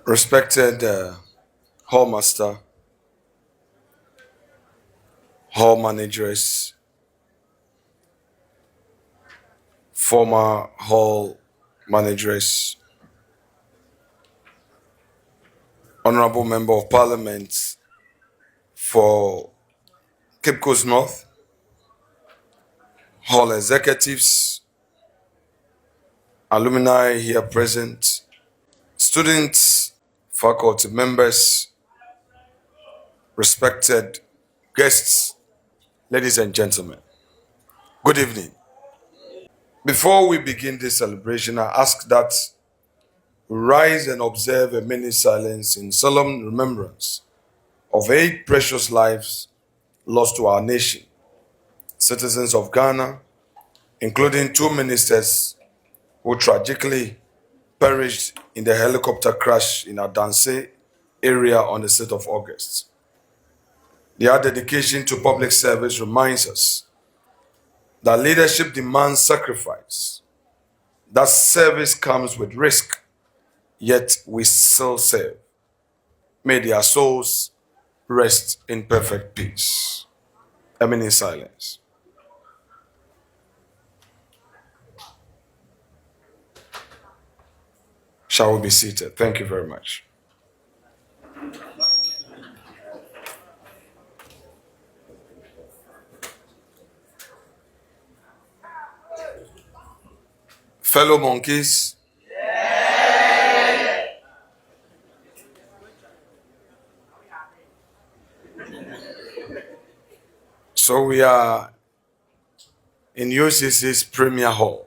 Respected hall master, hall managers, former hall managers, honorable member of parliament for Cape Coast North, hall executives, alumni here present, students, faculty members, respected guests, ladies and gentlemen, good evening. Before we begin this celebration, I ask that we rise and observe a minute silence in solemn remembrance of 8 precious lives lost to our nation, citizens of Ghana, including 2 ministers who tragically perished in the helicopter crash in Adanse area on the 6th of August. Their dedication to public service reminds us that leadership demands sacrifice, that service comes with risk, yet we still serve. May their souls rest in perfect peace. A minute silence. Shall we be seated? Thank you very much. Fellow monkeys, so we are in UCC's Premier Hall,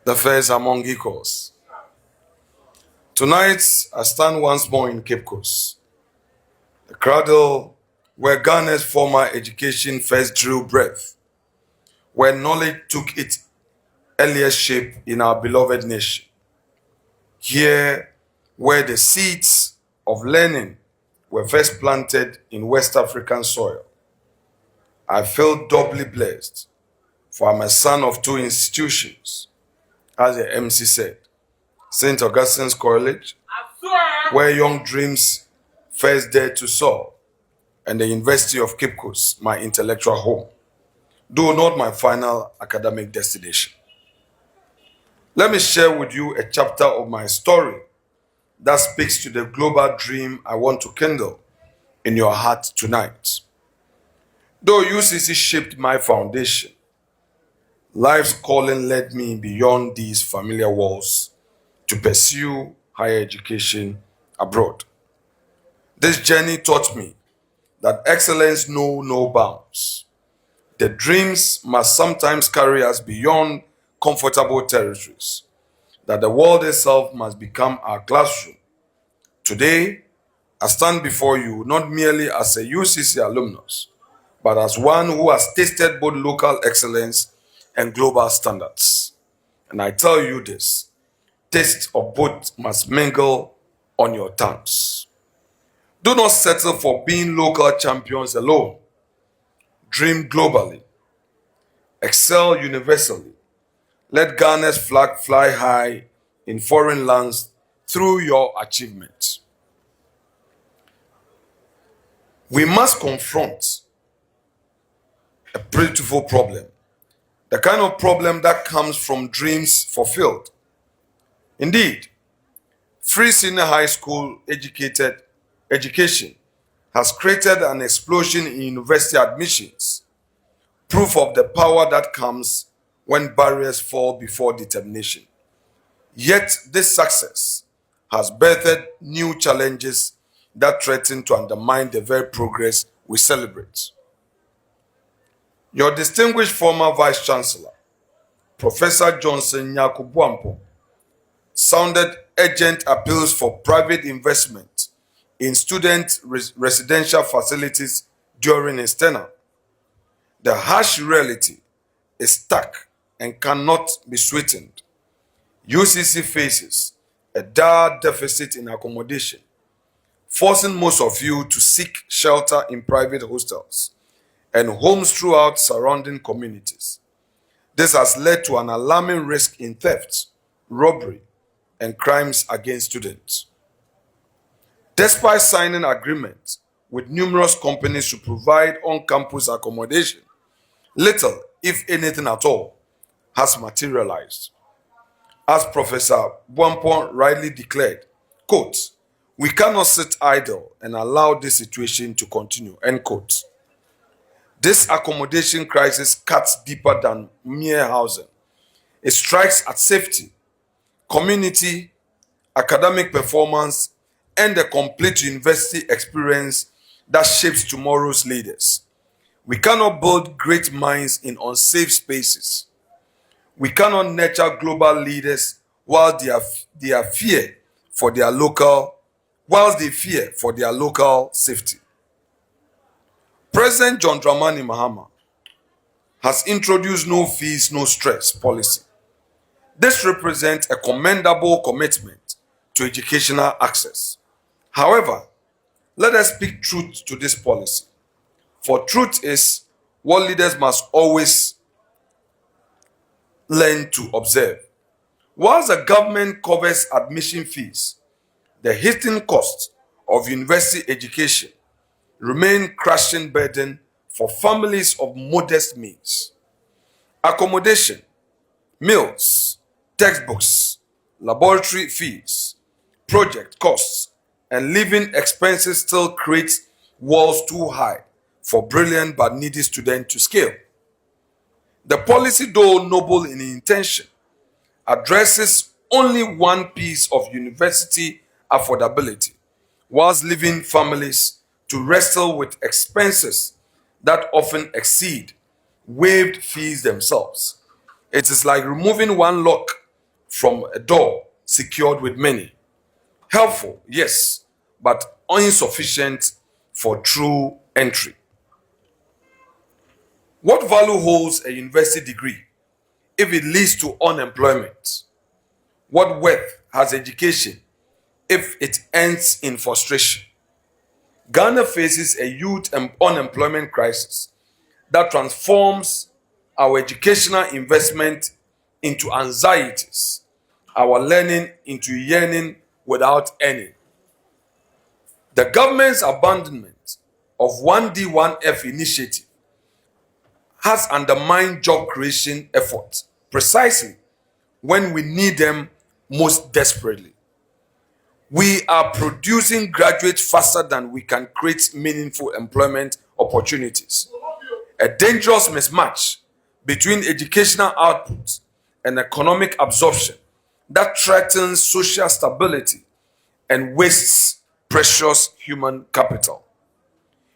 the first among equals. Tonight, I stand once more in Cape Coast, the cradle where Ghana's former education first drew breath, where knowledge took its earliest shape in our beloved nation. Here, where the seeds of learning were first planted in West African soil. I feel doubly blessed, for I'm a son of 2 institutions, as the MC said, St. Augustine's College, where young dreams first dared to soar, and the University of Cape Coast, my intellectual home, though not my final academic destination. Let me share with you a chapter of my story that speaks to the global dream I want to kindle in your heart tonight. Though UCC shaped my foundation, life's calling led me beyond these familiar walls to pursue higher education abroad. This journey taught me that excellence knows no bounds. The dreams must sometimes carry us beyond comfortable territories, that the world itself must become our classroom. Today, I stand before you not merely as a UCC alumnus, but as one who has tasted both local excellence and global standards. And I tell you this, taste of both must mingle on your tongues. Do not settle for being local champions alone. Dream globally. Excel universally. Let Ghana's flag fly high in foreign lands through your achievements. We must confront a beautiful problem, the kind of problem that comes from dreams fulfilled. Indeed, free senior high school education has created an explosion in university admissions, proof of the power that comes when barriers fall before determination. Yet this success has birthed new challenges that threaten to undermine the very progress we celebrate. Your distinguished former Vice Chancellor, Professor Johnson Nyakubuampo, sounded urgent appeals for private investment in student residential facilities during his tenure. The harsh reality is stuck and cannot be sweetened. UCC faces a dire deficit in accommodation, forcing most of you to seek shelter in private hostels and homes throughout surrounding communities. This has led to an alarming risk in theft, robbery, and crimes against students. Despite signing agreements with numerous companies to provide on-campus accommodation, little, if anything at all, has materialized. As Professor Buampon rightly declared, quote, "We cannot sit idle and allow this situation to continue," end quote. This accommodation crisis cuts deeper than mere housing. It strikes at safety, community, academic performance, and the complete university experience that shapes tomorrow's leaders. We cannot build great minds in unsafe spaces. We cannot nurture global leaders while they fear for their local safety. President John Dramani Mahama has introduced no fees, no stress policy. This represents a commendable commitment to educational access. However, let us speak truth to this policy. For truth is what leaders must always learn to observe. Whilst the government covers admission fees, the hidden cost of university education remain crushing burden for families of modest means. Accommodation, meals, textbooks, laboratory fees, project costs, and living expenses still create walls too high for brilliant but needy students to scale. The policy, though noble in intention, addresses only one piece of university affordability, whilst leaving families to wrestle with expenses that often exceed waived fees themselves. It is like removing one lock from a door secured with many. Helpful, yes, but insufficient for true entry. What value holds a university degree if it leads to unemployment? What worth has education if it ends in frustration? Ghana faces a youth unemployment crisis that transforms our educational investment into anxieties, our learning into yearning without earning. The government's abandonment of 1D, 1F initiative has undermined job creation efforts precisely when we need them most desperately. We are producing graduates faster than we can create meaningful employment opportunities. A dangerous mismatch between educational output and economic absorption that threatens social stability and wastes precious human capital.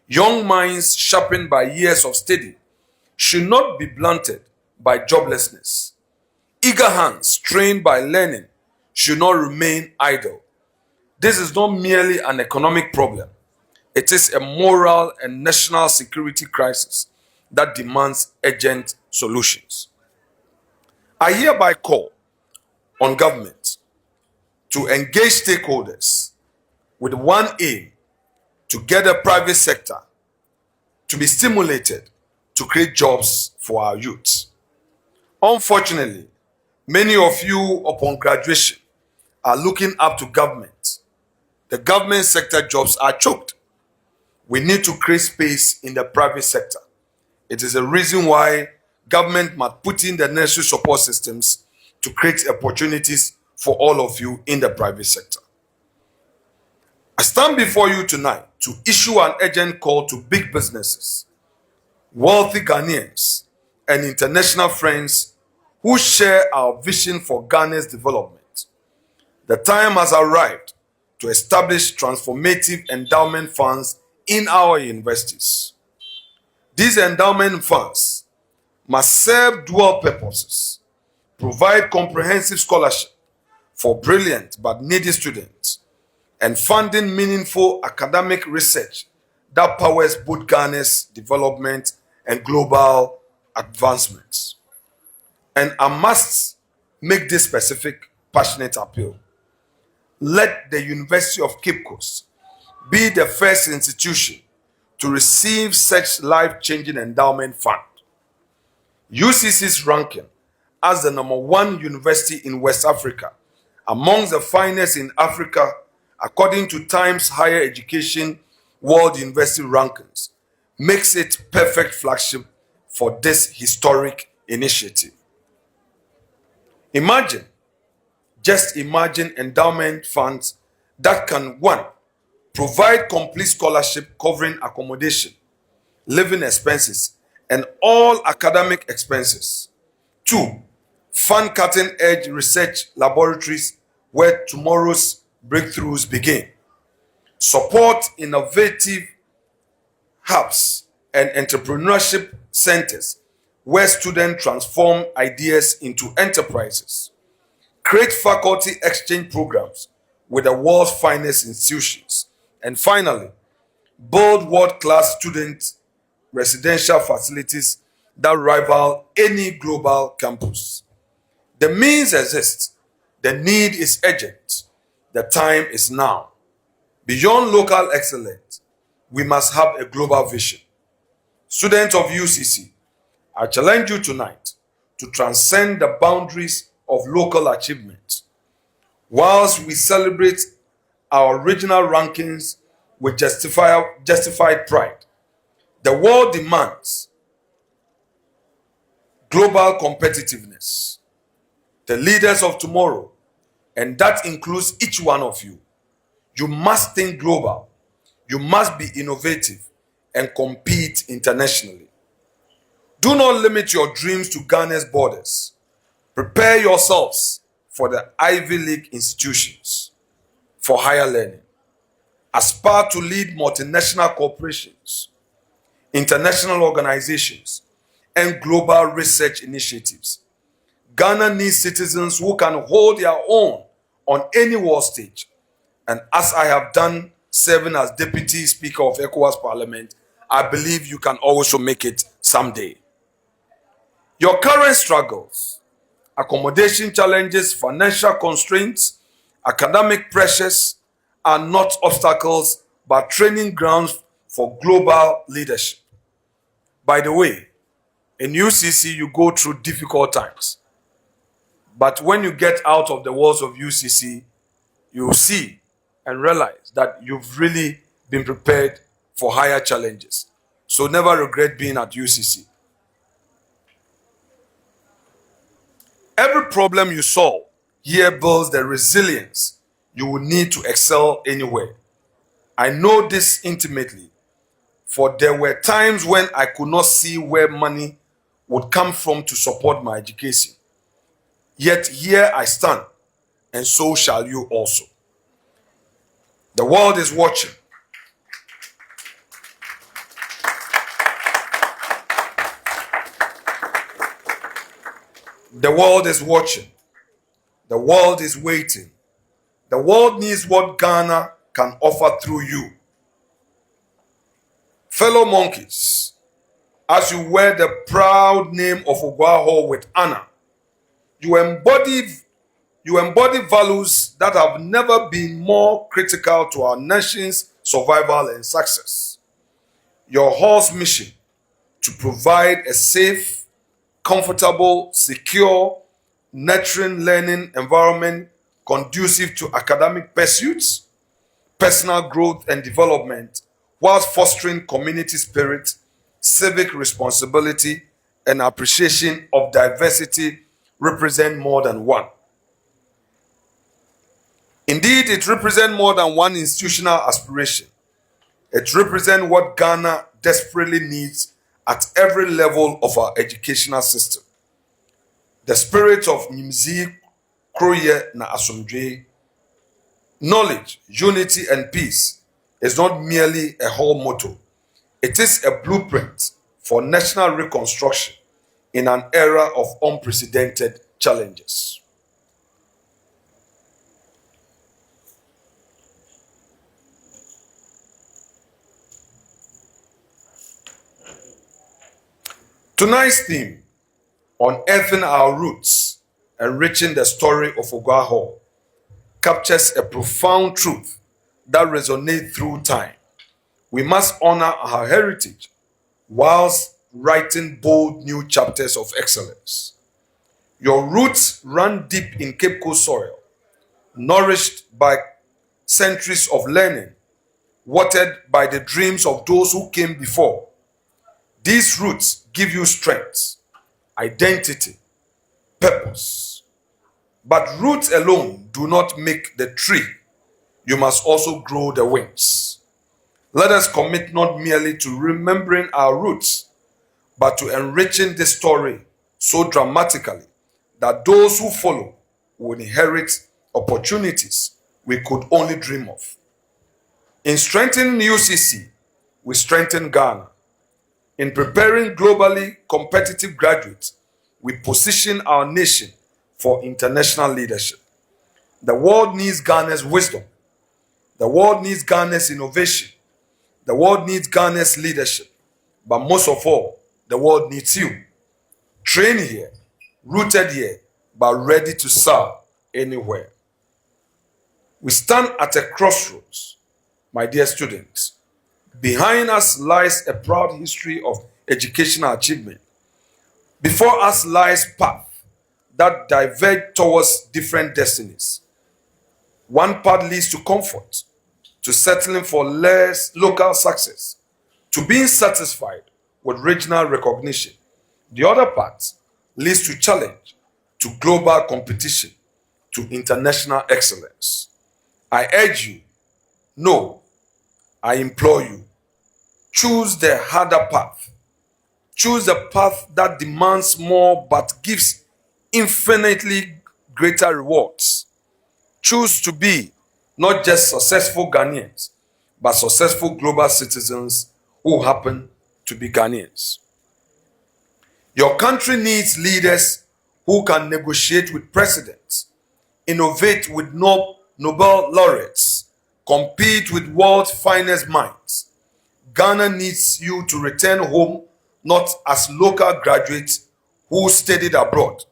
Young minds sharpened by years of study should not be blunted by joblessness. Eager hands trained by learning should not remain idle. This is not merely an economic problem. It is a moral and national security crisis that demands urgent solutions. I hereby call on government to engage stakeholders with one aim: to get the private sector to be stimulated to create jobs for our youth. Unfortunately, many of you upon graduation are looking up to government. The government sector jobs are choked. We need to create space in the private sector. It is a reason why government must put in the necessary support systems to create opportunities for all of you in the private sector. I stand before you tonight to issue an urgent call to big businesses, wealthy Ghanaians, and international friends who share our vision for Ghana's development. The time has arrived to establish transformative endowment funds in our universities. These endowment funds must serve dual purposes: provide comprehensive scholarship for brilliant but needy students, and funding meaningful academic research that powers both Ghana's development and global advancements. And I must make this specific, passionate appeal. Let the University of Cape Coast be the first institution to receive such life-changing endowment fund. UCC's ranking as the #1 university in West Africa amongst the finest in Africa, according to Times Higher Education World University Rankings, makes it perfect flagship for this historic initiative. Imagine, just imagine endowment funds that can, one, provide complete scholarship covering accommodation, living expenses, and all academic expenses. Two, fund cutting-edge research laboratories where tomorrow's breakthroughs begin. Support innovative hubs and entrepreneurship centers where students transform ideas into enterprises. Create faculty exchange programs with the world's finest institutions. And finally, build world-class student residential facilities that rival any global campus. The means exist. The need is urgent. The time is now. Beyond local excellence, we must have a global vision. Students of UCC, I challenge you tonight to transcend the boundaries of local achievements. Whilst we celebrate our regional rankings with justified pride, the world demands global competitiveness. The leaders of tomorrow, and that includes each one of you, you must think global. You must be innovative and compete internationally. Do not limit your dreams to Ghana's borders. Prepare yourselves for the Ivy League institutions for higher learning. Aspire to lead multinational corporations, international organizations, and global research initiatives. Ghana needs citizens who can hold their own on any world stage. And as I have done serving as Deputy Speaker of ECOWAS Parliament, I believe you can also make it someday. Your current struggles, accommodation challenges, financial constraints, academic pressures are not obstacles but training grounds for global leadership. By the way, in UCC you go through difficult times. But when you get out of the walls of UCC, you will see and realize that you've really been prepared for higher challenges. So never regret being at UCC. Every problem you solve here builds the resilience you will need to excel anywhere. I know this intimately, for there were times when I could not see where money would come from to support my education. Yet here I stand, and so shall you also. The world is watching. The world is watching. The world is waiting. The world needs what Ghana can offer through you. Fellow monkeys, as you wear the proud name of Oguaa with honor, you embody values that have never been more critical to our nation's survival and success. Your hall's mission to provide a safe, comfortable, secure, nurturing learning environment conducive to academic pursuits, personal growth and development, whilst fostering community spirit, civic responsibility, and appreciation of diversity represent more than one. Indeed, it represents more than one institutional aspiration. It represents what Ghana desperately needs at every level of our educational system. The spirit of Nimzi Kroye na Asomdwe, knowledge, unity, and peace is not merely a whole motto. It is a blueprint for national reconstruction in an era of unprecedented challenges. Tonight's theme, Unearthing Our Roots, Enriching the Story of Oguaa, captures a profound truth that resonates through time. We must honor our heritage whilst writing bold new chapters of excellence. Your roots run deep in Cape Coast soil, nourished by centuries of learning, watered by the dreams of those who came before. These roots give you strength, identity, purpose. But roots alone do not make the tree. You must also grow the wings. Let us commit not merely to remembering our roots, but to enriching this story so dramatically that those who follow will inherit opportunities we could only dream of. In strengthening UCC, we strengthen Ghana. In preparing globally competitive graduates, we position our nation for international leadership. The world needs Ghana's wisdom. The world needs Ghana's innovation. The world needs Ghana's leadership. But most of all, the world needs you. Trained here, rooted here, but ready to serve anywhere. We stand at a crossroads, my dear students. Behind us lies a proud history of educational achievement. Before us lies paths that diverge towards different destinies. One path leads to comfort, to settling for less local success, to being satisfied with regional recognition. The other path leads to challenge, to global competition, to international excellence. I urge you, no, I implore you, choose the harder path. Choose the path that demands more but gives infinitely greater rewards. Choose to be not just successful Ghanaians, but successful global citizens who happen to be Ghanaians. Your country needs leaders who can negotiate with presidents, innovate with Nobel laureates, compete with world's finest minds. Ghana needs you to return home not as local graduates who studied abroad,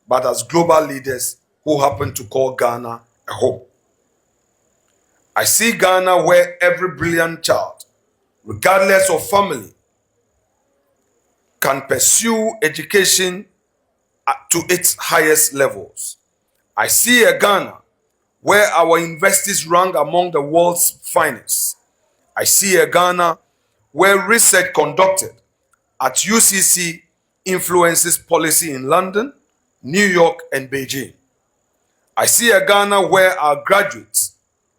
but as global leaders who happen to call Ghana a home. I see Ghana where every brilliant child, regardless of family, can pursue education to its highest levels. I see a Ghana where our universities rank among the world's finest. I see a Ghana where research conducted at UCC influences policy in London, New York, and Beijing. I see a Ghana where our graduates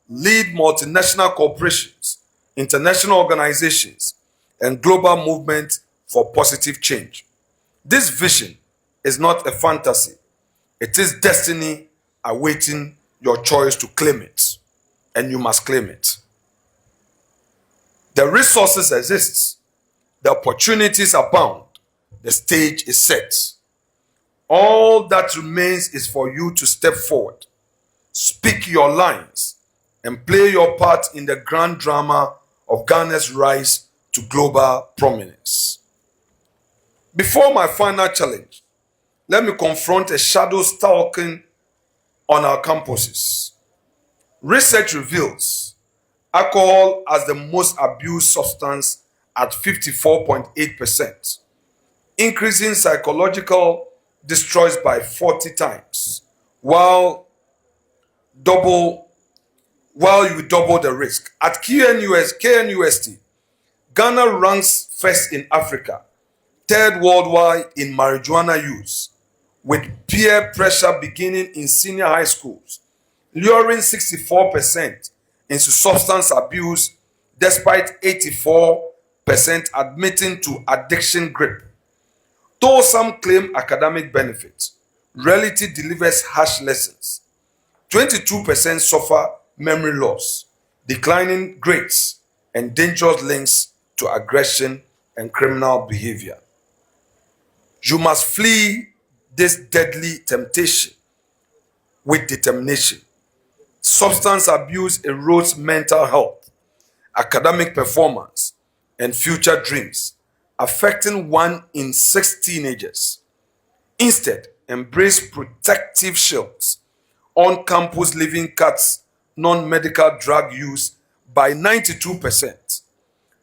lead multinational corporations, international organizations, and global movements for positive change. This vision is not a fantasy. It is destiny awaiting your choice to claim it, and you must claim it. The resources exist. The opportunities abound. The stage is set. All that remains is for you to step forward, speak your lines, and play your part in the grand drama of Ghana's rise to global prominence. Before my final challenge, let me confront a shadow stalking on our campuses. Research reveals alcohol as the most abused substance at 54.8%, increasing psychological destroys by 40 times, while you double the risk. At KNUST, Ghana ranks first in Africa, third worldwide in marijuana use, with peer pressure beginning in senior high schools, luring 64% into substance abuse despite 84% admitting to addiction grip. Though some claim academic benefits, reality delivers harsh lessons. 22% suffer memory loss, declining grades, and dangerous links to aggression and criminal behavior. You must flee this deadly temptation with determination. Substance abuse erodes mental health, academic performance, and future dreams, affecting 1 in 6 teenagers. Instead, embrace protective shields. On-campus living cuts non-medical drug use by 92%,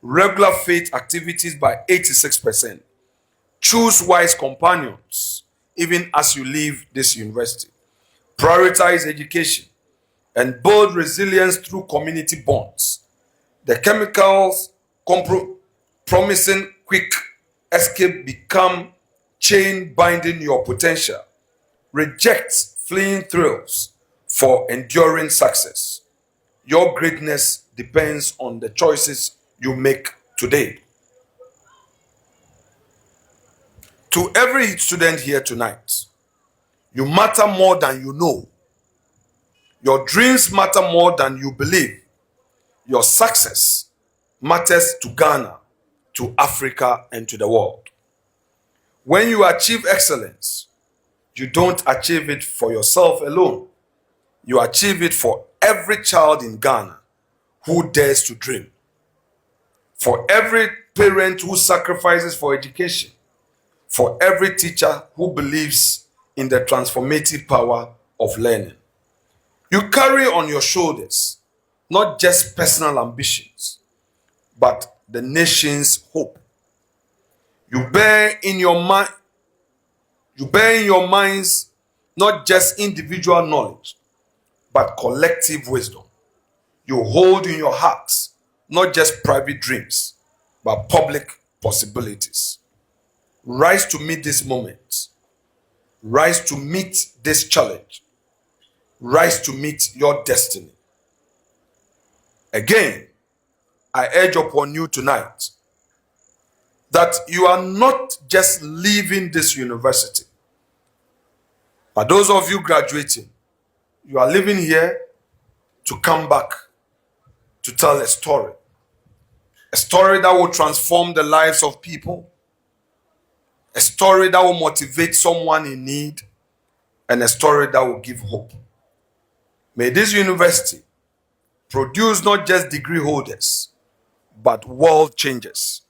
regular faith activities by 86%. Choose wise companions even as you leave this university. Prioritize education. and build resilience through community bonds. The chemicals promising quick escape become chain binding your potential. Reject fleeing thrills for enduring success. Your greatness depends on the choices you make today. To every student here tonight, you matter more than you know. Your dreams matter more than you believe. Your success matters to Ghana, to Africa, and to the world. When you achieve excellence, you don't achieve it for yourself alone. You achieve it for every child in Ghana who dares to dream, for every parent who sacrifices for education, for every teacher who believes in the transformative power of learning. You carry on your shoulders not just personal ambitions, but the nation's hope. You bear in your minds not just individual knowledge, but collective wisdom. You hold in your hearts not just private dreams, but public possibilities. Rise to meet this moment. Rise to meet this challenge. Rise to meet your destiny. Again, I urge upon you tonight that you are not just leaving this university, but those of you graduating, you are living here to come back to tell a story that will transform the lives of people, a story that will motivate someone in need, and a story that will give hope. May this university produce not just degree holders, but world changers.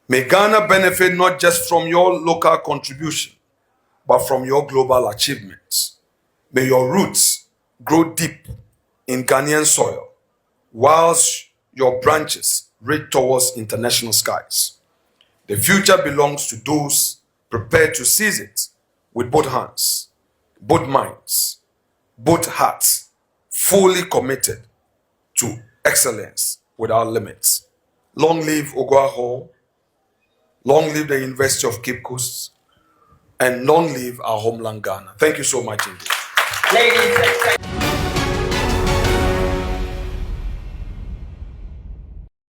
May Ghana benefit not just from your local contribution, but from your global achievements. May your roots grow deep in Ghanaian soil, whilst your branches reach towards international skies. The future belongs to those prepared to seize it with both hands, both minds, both hearts, fully committed to excellence without limits. Long live Oguaa Hall, long live the University of Cape Coast, and long live our homeland Ghana. Thank you so much indeed. Ladies and